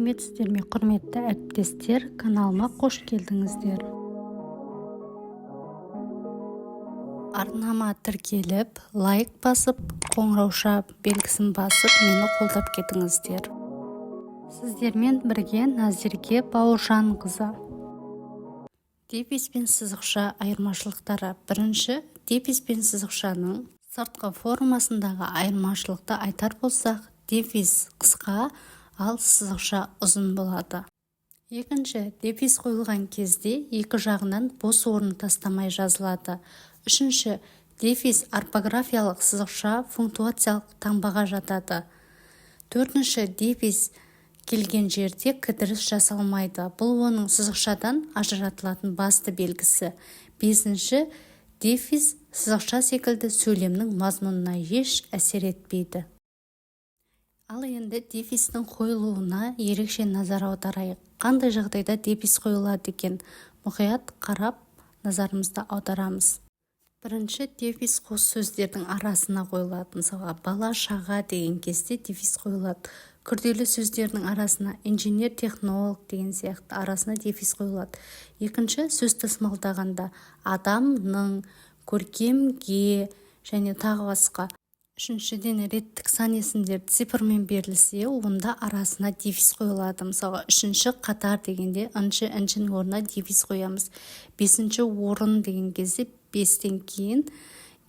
сәлеметсіздер ме, құрметті әріптестер, каналыма қош келдіңіздер. Арнама тіркеліп, лайк басып, қоңырауша белгісін басып, мені қолдап кетіңіздер. Сіздермен бірге Назерке Бауыржанқызы. Дефис пен сызықша айырмашылықтары. Бірінші, дефис пен сызықшаның сыртқы формасындағы айырмашылықты айтар болсақ, дефис қысқа, ал сызықша ұзын болады. Екінші, дефис қойылған кезде екі жағынан бос орын тастамай жазылады. Үшінші, дефис орфографиялық сызықша пунктуациялық таңбаға жатады. Төртінші, дефис келген жерде кідіріс жасалмайды. Бұл оның сызықшадан ажыратылатын басты белгісі. Бесінші, дефис сызықша секілді сөйлемнің мазмұнына еш әсер етпейді. Ал енді дефистің қойылуына ерекше назар аударайық. Қандай жағдайда дефис қойылады екен? Мұқият қарап, назарымызды аударамыз. Бірінші, дефис қос сөздердің арасына қойылады. Мысалға, бала, шаға деген кезде дефис қойылады. Күрделі сөздердің арасына инженер, технолог деген сияқты арасына дефис қойылады. Екінші, сөз тасымалдағанда адамның, көркемге және тағы басқа. Үшіншіден, реттік сан есімдер цифрмен берілсе, онда арасына дефис қойылады. Мысалға, үшінші қатар дегенде інжінің орнына дефис қоямыз. Бесінші орын деген кезде бестен кейін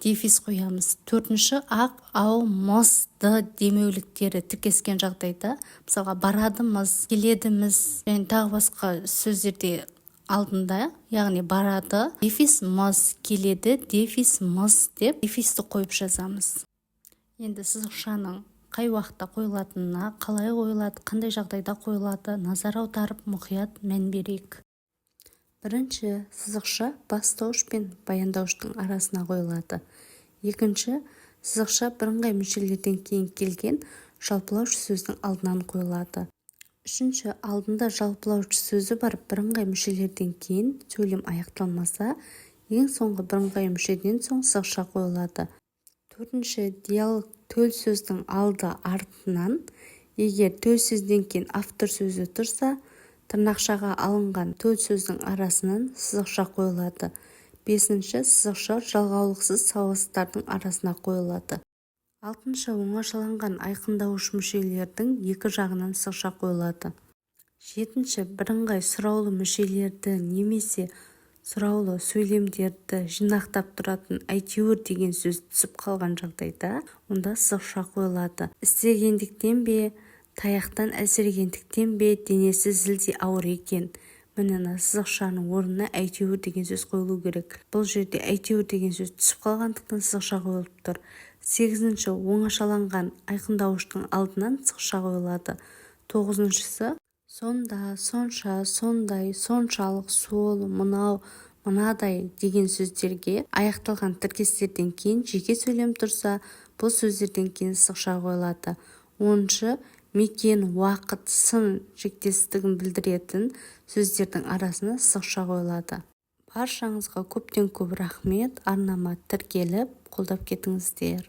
дефис қоямыз. Төртінші, ақ, ау, мыс, ды демеуліктері тіркескен жағдайда, мысалға, барадымыз, келедіміз және тағы басқа сөздерде алдында, яғни барады, дефис мыс, келеді, дефис мыс деп дефисті қойып жазамыз. Енді сызықшаның қай уақытта қойылатынына, қалай қойылады, қандай жағдайда қойылады, назар аударып мұқият мән берейік. Бірінші, сызықша бастауыш пен баяндауыштың арасына қойылады. Екінші, сызықша бірыңғай мүшелерден кейін келген жалпылауыш сөздің алдынан қойылады. Үшінші, алдында жалпылауыш сөзі бар бірыңғай мүшелерден кейін сөйлем аяқталмаса, ең соңғы бірыңғай мүшеден соң сызықша қойылады. Төртінші, диалог төл сөздің алды артынан, егер төл сөзден кейін автор сөзі тұрса, тырнақшаға алынған төл сөздің арасынан сызықша қойылады. Бесінші, сызықша жалғаулықсыз сауаттардың арасына қойылады. Алтыншы, оңашаланған айқындауыш мүшелердің екі жағынан сызықша қойылады. Жетінші, бірыңғай сұраулы мүшелерді немесе сұраулы сөйлемдерді жинақтап тұратын әйтеуір деген сөз түсіп қалған жағдайда, онда сызықша қойылады. Істегендіктен бе, таяқтан әлсірегендіктен бе, денесі зілдей ауыр екен. Міне сызықшаның орнына әйтеуір деген сөз қойылу керек. Бұл жерде әйтеуір деген сөз түсіп қалғандықтан сызықша қойылып тұр. Сегізінші, оңашаланған айқындауыштың алдынан сызықша қойылады. Тоғызыншысы, сонда, сонша, сондай, соншалық, сол, мынау, мынадай деген сөздерге аяқталған тіркестерден кейін жеке сөйлем тұрса, бұл сөздерден кейін сызықша қойылады. Оныншы, мекен, уақыт, сын жіктестігін білдіретін сөздердің арасына сызықша қойылады. Баршаңызға көптен көп рахмет. Арнама тіркеліп, қолдап кетіңіздер.